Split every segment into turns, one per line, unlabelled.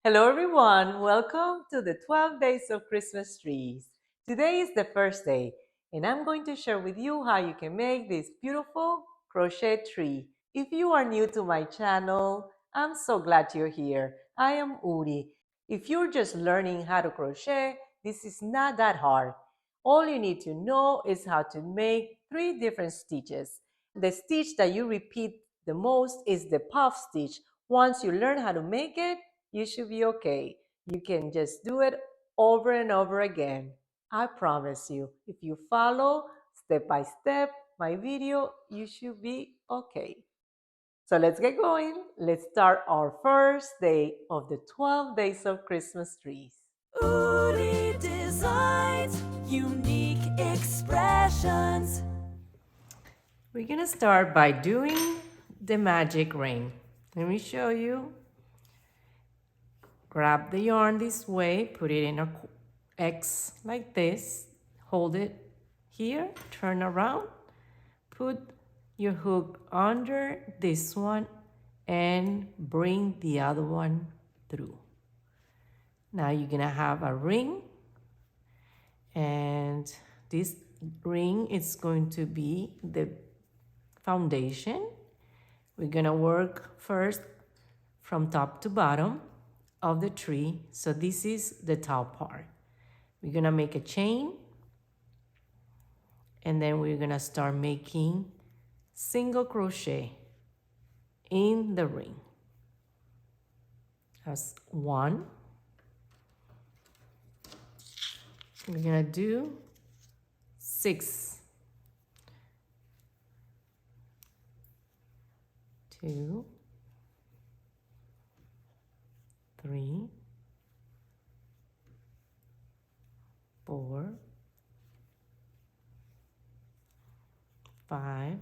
Hello everyone, welcome to the 12 Days of Christmas Trees. Today is the first day and I'm going to share with you how you can make this beautiful crochet tree. If you are new to my channel, I'm so glad you're here. I am Uri. If you're just learning how to crochet, this is not that hard. All you need to know is how to make 3 different stitches. The stitch that you repeat the most is the puff stitch. Once you learn how to make it, you should be okay. You can just do it over and over again. I promise you, if you follow step by step my video, you should be okay. So let's get going. Let's start our first day of the 12 Days of Christmas Trees.
Uri Designs, unique expressions.
We're gonna start by doing the magic ring. Let me show you. Grab the yarn this way, put it in a X like this, hold it here, turn around, put your hook under this one and bring the other one through. Now you're gonna have a ring, and this ring is going to be the foundation. We're gonna work first from top to bottom of the tree. So this is the top part. We're gonna make a chain, and then we're gonna start making single crochet in the ring. That's 1. We're gonna do 6, 2, 3, 4, 5,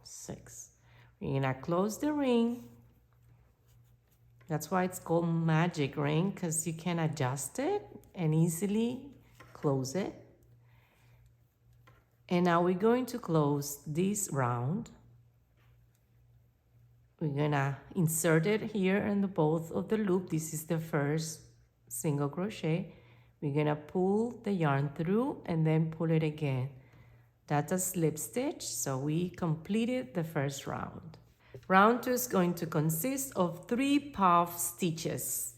6. We're gonna close the ring. That's why it's called magic ring, because you can adjust it and easily close it. And now we're going to close this round. We're gonna insert it here in the both of the loop. This is the first single crochet. We're gonna pull the yarn through and then pull it again. That's a slip stitch, so we completed the first round. Round 2 is going to consist of 3 puff stitches.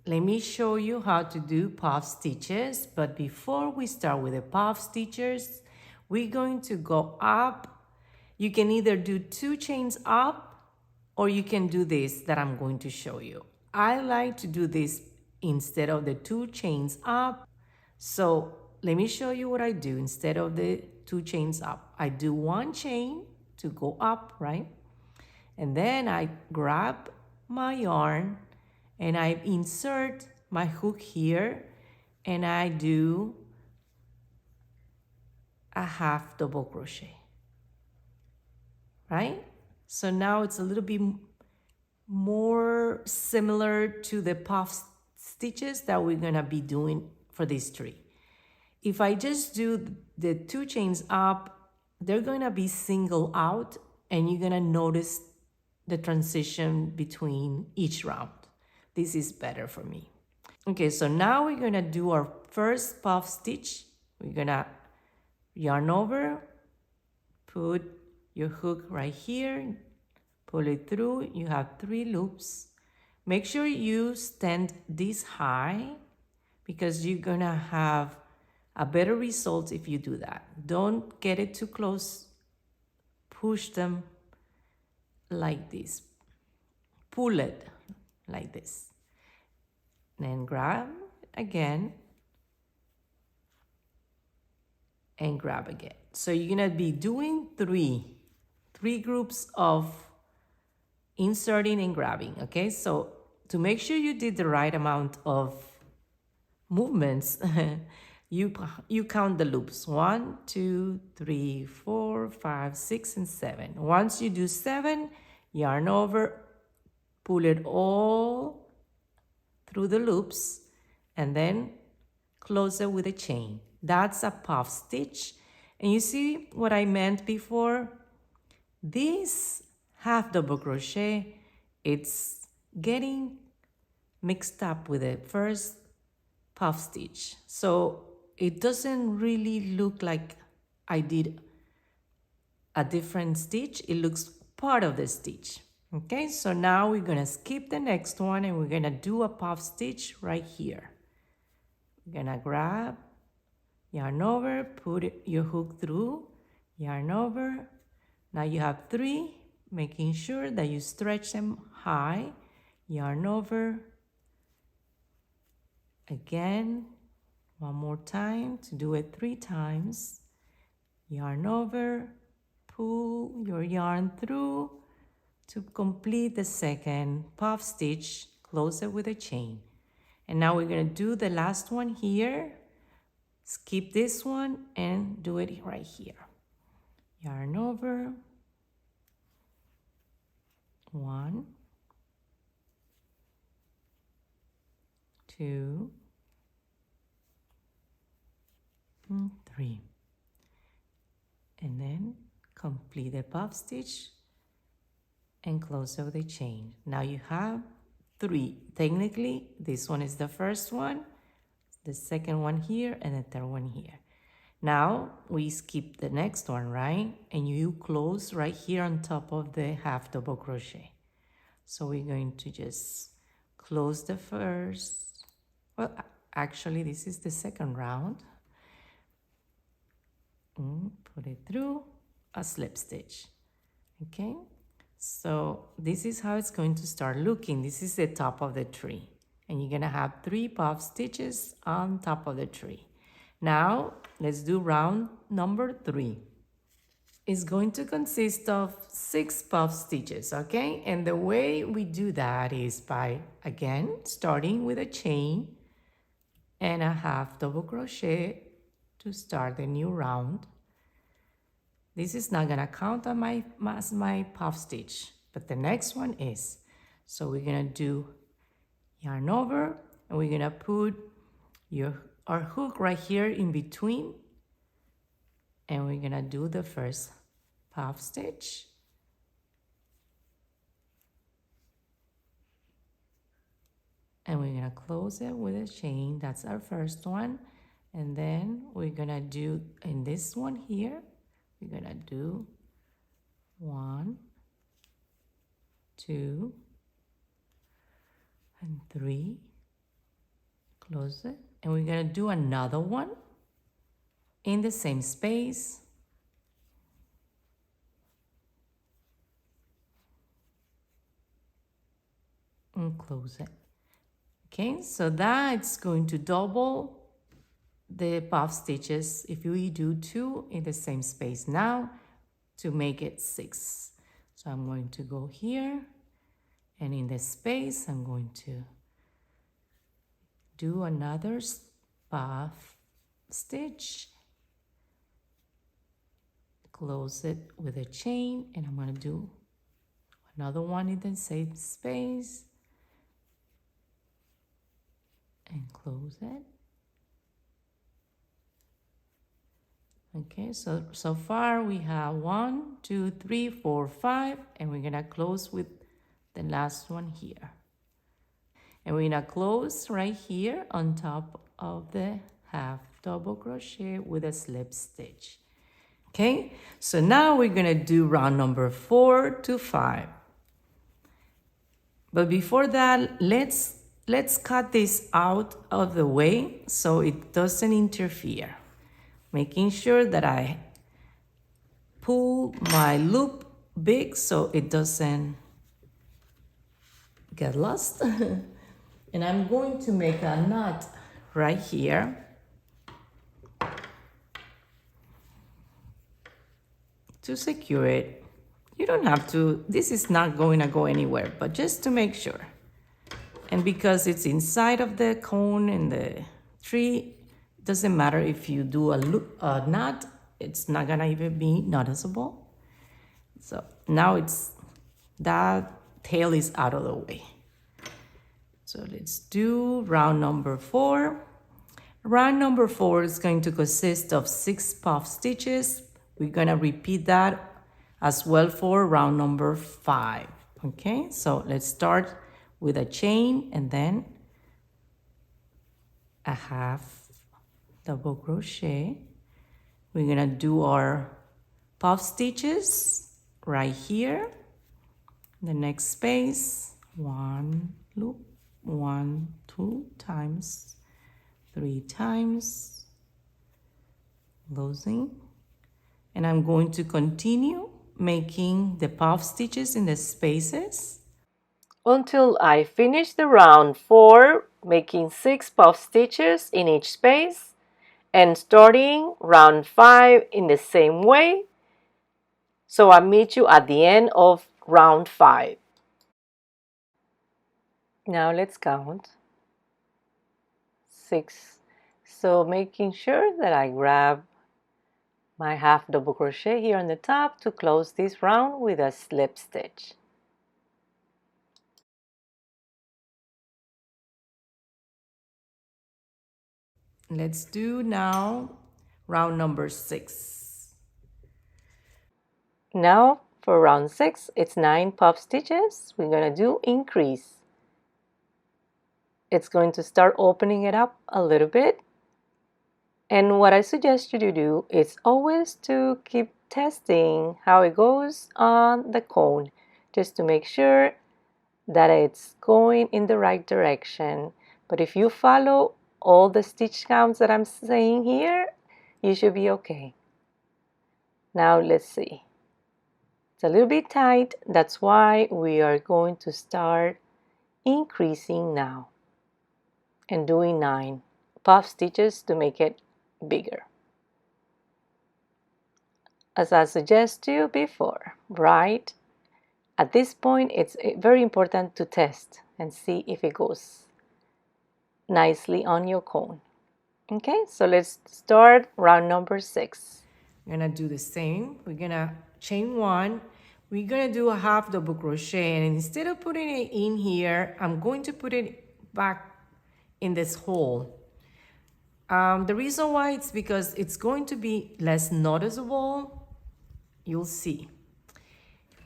Let me show you how to do puff stitches, but before we start with the puff stitches, we're going to go up. You can either do 2 chains up, or you can do this that I'm going to show you. I like to do this instead of the 2 chains up. So let me show you what I do instead of the 2 chains up. I do 1 chain to go up, right? And then I grab my yarn and I insert my hook here and I do a half double crochet, right? So now it's a little bit more similar to the puff stitches that we're gonna be doing for this tree. If I just do the 2 chains up, they're gonna be single out and you're gonna notice the transition between each round. This is better for me. Okay, so now we're gonna do our first puff stitch. We're gonna yarn over, put your hook right here, pull it through. You have 3 loops. Make sure you stand this high because you're gonna have a better result if you do that. Don't get it too close. Push them like this. Pull it like this. Then grab again and grab again. So you're gonna be doing 3 groups of inserting and grabbing, okay? So to make sure you did the right amount of movements, you count the loops. 1, 2, 3, 4, 5, 6, and 7. Once you do 7, yarn over, pull it all through the loops, and then close it with a chain. That's a puff stitch. And you see what I meant before? This half double crochet it's getting mixed up with the first puff stitch. So it doesn't really look like I did a different stitch. It looks part of the stitch. Okay, so now we're gonna skip the next one and we're gonna do a puff stitch right here. We're gonna grab, yarn over, put your hook through, yarn over. Now you have 3, making sure that you stretch them high, yarn over. Again, one more time to do it 3 times. Yarn over, pull your yarn through to complete the second puff stitch, close it with a chain. And now we're going to do the last one here. Skip this one and do it right here. Yarn over. 1, 2, and 3. And then complete the puff stitch and close out the chain. Now you have 3. Technically, this one is the first one, the second one here, and the third one here. Now we skip the next one, right? And you close right here on top of the half double crochet. So we're going to just close the first, well, actually this is the second round. Put it through a slip stitch. Okay, so this is how it's going to start looking. This is the top of the tree, and you're gonna have 3 puff stitches on top of the tree. Now let's do round number 3. It's going to consist of 6 puff stitches, okay? And the way we do that is by, again, starting with a chain and a half double crochet to start the new round. This is not gonna count on my puff stitch, but the next one is. So we're gonna do yarn over, and we're gonna put our hook right here in between, and we're gonna do the first puff stitch. And we're gonna close it with a chain. That's our first one. And then we're gonna do, in this one here, we're gonna do 1, 2, and 3. Close it. And we're gonna do another one in the same space. And close it. Okay, so that's going to double the puff stitches if we do 2 in the same space now to make it 6. So I'm going to go here, and in the space I'm going to do another puff stitch, close it with a chain, and I'm going to do another one in the same space and close it. Okay, so far we have 1, 2, 3, 4, 5, and we're gonna close with the last one here. And we're gonna close right here on top of the half double crochet with a slip stitch. Okay, so now we're gonna do round number 4 to 5. But before that, let's cut this out of the way so it doesn't interfere. Making sure that I pull my loop big so it doesn't get lost. And I'm going to make a knot right here to secure it. You don't have to, this is not going to go anywhere, but just to make sure. And because it's inside of the cone and the tree, it doesn't matter if you do a knot, it's not gonna even be noticeable. So now that tail is out of the way. So let's do round number 4. Round number 4 is going to consist of 6 puff stitches. We're gonna repeat that as well for round number 5. Okay, so let's start with a chain and then a half double crochet. We're gonna do our puff stitches right here. The next space, one loop, one, two times, three times, closing. And I'm going to continue making the puff stitches in the spaces until I finish the round 4, making 6 puff stitches in each space, and starting round 5 in the same way. So I'll meet you at the end of round 5. Now let's count. 6. So making sure that I grab my half double crochet here on the top to close this round with a slip stitch. Let's do now round number 6. Now for round 6, it's 9 puff stitches. We're going to do increase. It's going to start opening it up a little bit. And what I suggest you to do is always to keep testing how it goes on the cone, just to make sure that it's going in the right direction. But if you follow all the stitch counts that I'm saying here, you should be okay. Now let's see. It's a little bit tight. That's why we are going to start increasing now and doing 9 puff stitches to make it bigger. As I suggested to you before, right? At this point, it's very important to test and see if it goes nicely on your cone. Okay, so let's start round number 6. We're gonna do the same. We're gonna chain 1. We're gonna do a half double crochet, and instead of putting it in here, I'm going to put it back in this hole. The reason why it's because it's going to be less noticeable. You'll see.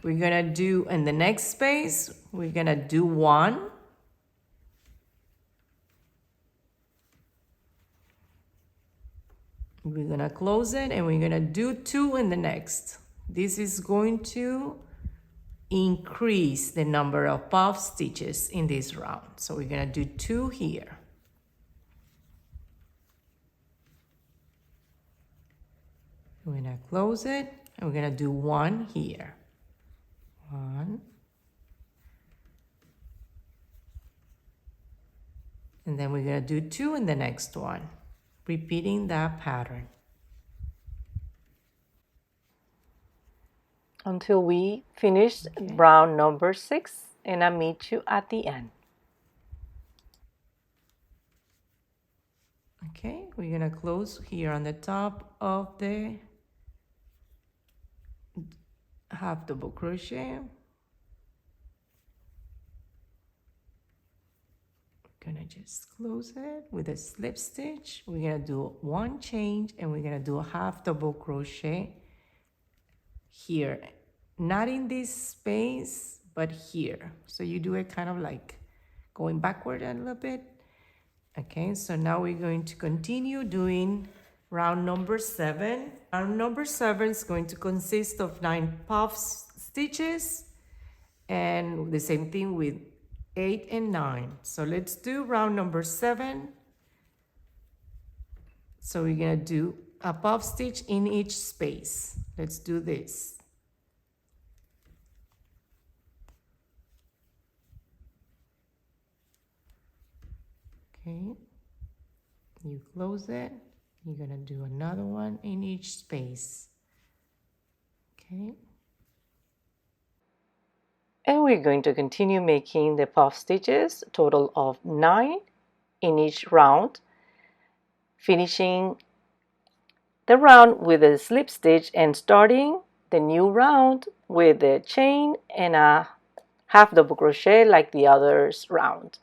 We're gonna do in the next space, we're gonna do 1. We're gonna close it and we're gonna do 2 in the next. This is going to increase the number of puff stitches in this round. So we're gonna do 2 here. We're gonna close it and we're gonna do 1 here. 1. And then we're gonna do 2 in the next one, repeating that pattern until we finish round number 6, and I'll meet you at the end. Okay, we're gonna close here on the top of the half double crochet. Gonna just close it with a slip stitch. We're gonna do 1 chain and we're gonna do a half double crochet here, not in this space but here, so you do it kind of like going backward a little bit. Okay, so now we're going to continue doing round number 7. Round number 7 is going to consist of 9 puff stitches, and the same thing with 8 and 9. So let's do round number 7. So we're gonna do a puff stitch in each space. Let's do this. Okay, you close it. You're gonna do another one in each space. Okay. And we're going to continue making the puff stitches, total of 9 in each round, finishing the round with a slip stitch and starting the new round with a chain and a half double crochet like the others round.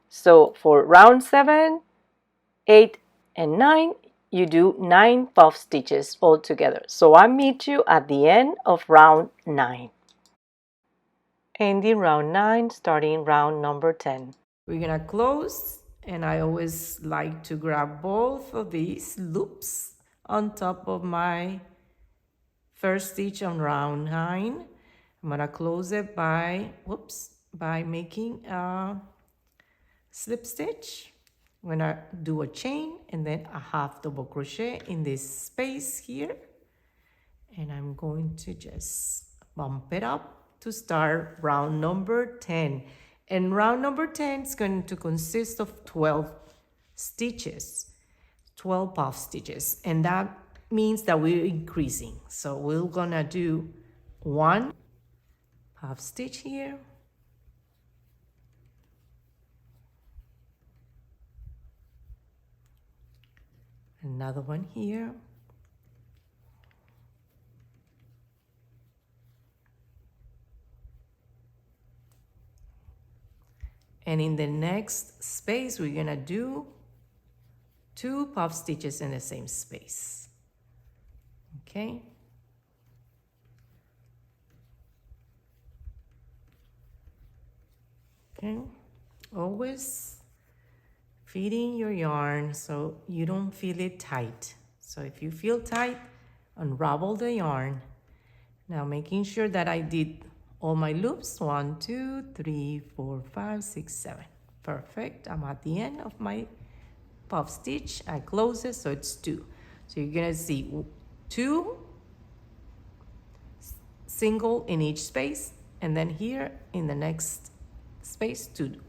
So for round 7, 8, and 9, you do 9 puff stitches all together. So I'll meet you at the end of round 9. ending round 9, starting round number 10. We're gonna close, and I always like to grab both of these loops on top of my first stitch on round 9. I'm gonna close it by making a slip stitch. I'm gonna do a chain and then a half double crochet in this space here, and I'm going to just bump it up to start round number 10. And round number 10 is going to consist of 12 stitches, 12 puff stitches, and that means that we're increasing. So we're gonna do one puff stitch here, another one here, and in the next space we're gonna do 2 puff stitches in the same space. Okay, always feeding your yarn so you don't feel it tight. So if you feel tight, unravel the yarn. Now making sure that I did all my loops, 1 2 3 4 5 6 7. Perfect. I'm at the end of my puff stitch. I close it, so it's 2. So you're gonna see 2 single in each space, and then here in the next space 2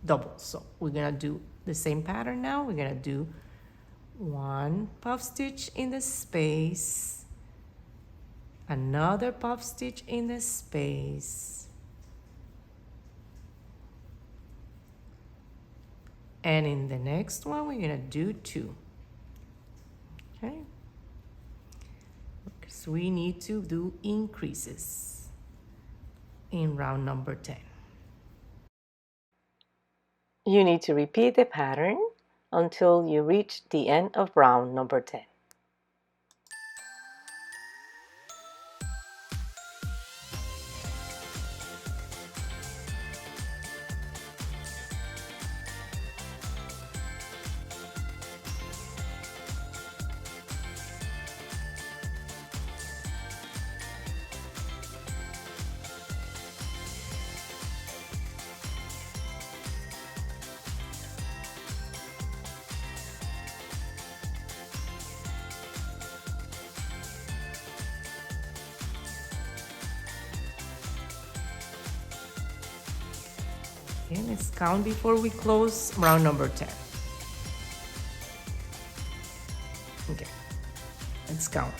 double. So we're gonna do the same pattern now. We're gonna do 1 puff stitch in the space, another puff stitch in the space, and in the next one we're gonna do 2. Okay, because we need to do increases in round number 10. You need to repeat the pattern until you reach the end of round number 10. Okay, let's count before we close round number 10. Okay, let's count.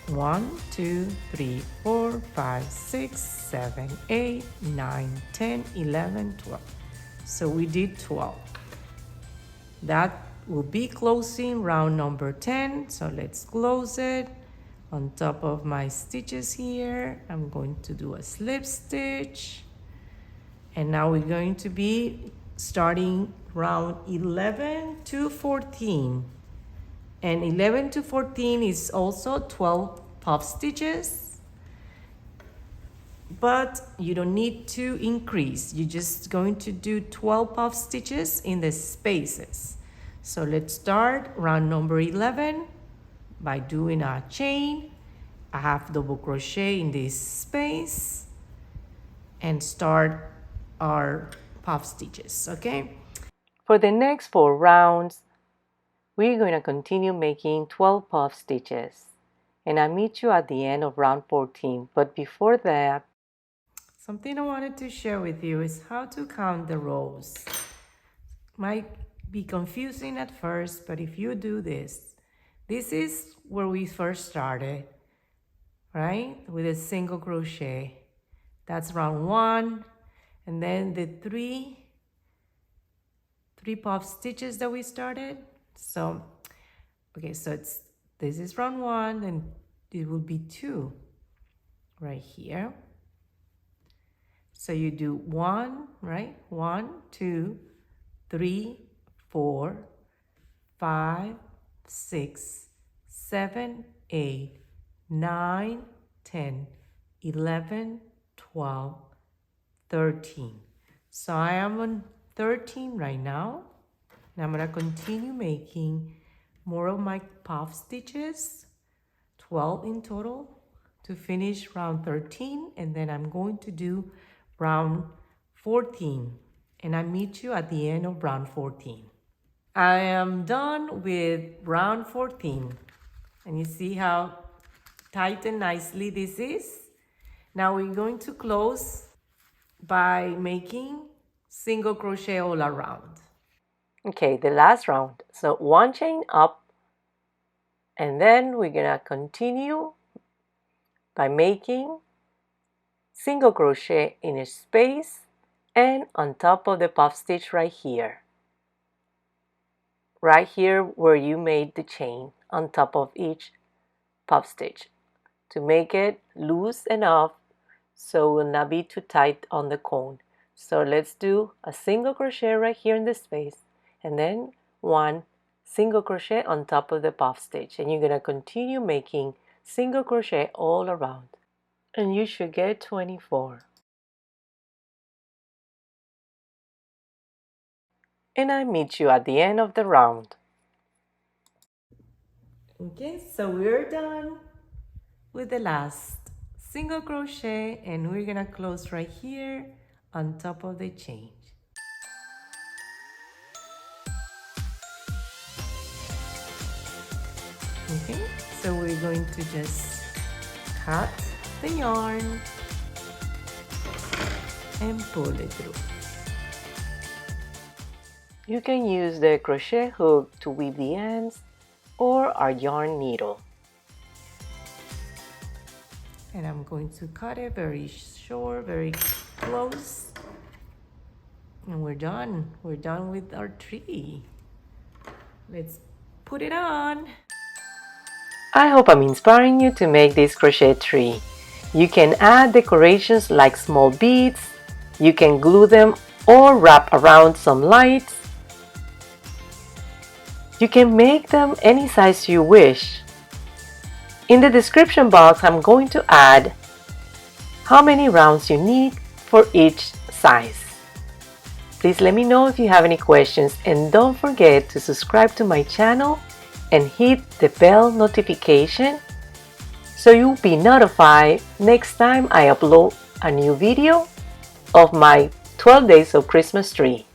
1 2 3 4 5 6 7 8 9 10 11 12. So we did 12. That will be closing round number 10. So let's close it. On top of my stitches here, I'm going to do a slip stitch. And now we're going to be starting round 11 to 14. And 11 to 14 is also 12 puff stitches. But you don't need to increase. You're just going to do 12 puff stitches in the spaces. So let's start round number 11 by doing a chain, a half double crochet in this space, and start our puff stitches. Okay, for the next 4 rounds we're going to continue making 12 puff stitches, and I'll meet you at the end of round 14. But before that, something I wanted to share with you is how to count the rows. Might be confusing at first, but if you do this is where we first started, right, with a single crochet. That's round 1. And then the three puff stitches that we started. So, okay, so this is round 1, and it will be 2 right here. So you do 1, right? 1, 2, 3, 4, 5, 6, 7, 8, 9, 10, 11, 12, 13. So I am on 13 right now. And I'm going to continue making more of my puff stitches, 12 in total, to finish round 13. And then I'm going to do round 14. And I meet you at the end of round 14. I am done with round 14. And you see how tight and nicely this is? Now we're going to close by making single crochet all around. Okay, the last round. So one chain up, and then we're gonna continue by making single crochet in a space and on top of the puff stitch right here where you made the chain, on top of each puff stitch, to make it loose enough so it will not be too tight on the cone. So let's do a single crochet right here in the space, and then one single crochet on top of the puff stitch, and you're going to continue making single crochet all around, and you should get 24. And I meet you at the end of the round. Okay, so we're done with the last single crochet, and we're gonna close right here on top of the chain. Okay, so we're going to just cut the yarn and pull it through. You can use the crochet hook to weave the ends or our yarn needle. And I'm going to cut it very short, very close. And we're done. We're done with our tree. Let's put it on. I hope I'm inspiring you to make this crochet tree. You can add decorations like small beads. You can glue them or wrap around some lights. You can make them any size you wish. In the description box, I'm going to add how many rounds you need for each size. Please let me know if you have any questions, and don't forget to subscribe to my channel and hit the bell notification so you'll be notified next time I upload a new video of my 12 days of Christmas tree.